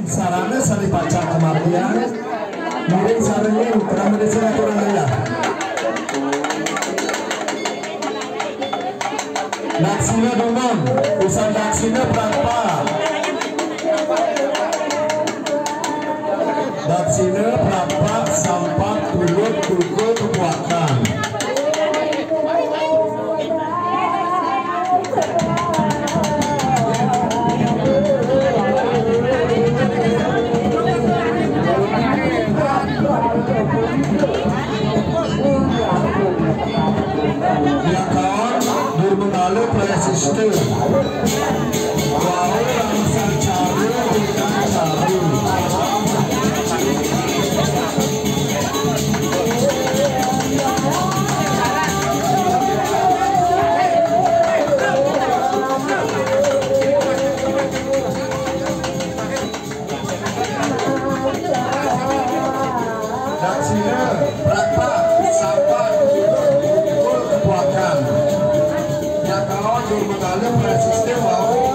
sarana sari baca kematian miring sarangin kurang medisi kurang ya Daksina domon usaha daksina berapa daksina berapa sampak tulut tukul kekuatan ya kawan bermengalu pada sistem walau langsung cari kita cari daksina berapa sampai tukul kekuatan ya kawan bermengalu pada sistem walau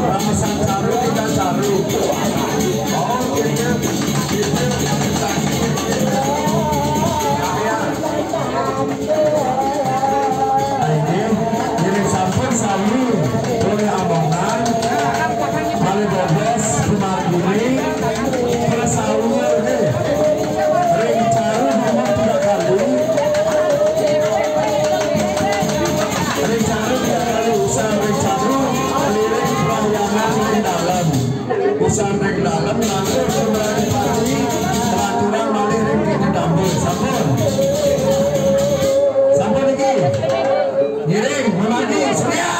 Ramasan caru tidak caru. Oh, ini sampun sami oleh abongan oleh bobos kemari persalunya ring caru memang tidak kali ring caru tidak kali usaha ring caru lirik pelayanan di dalam usaha ring dalam langsung kembali pagi peraturan malih ring di dambul sampun sampun lagi giring memagi surya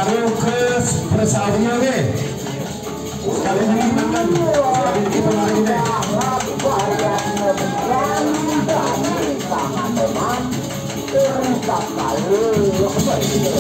Lukas bersawanya deh. Sekali ini makan, sekali ini pemain deh. Terima kasih.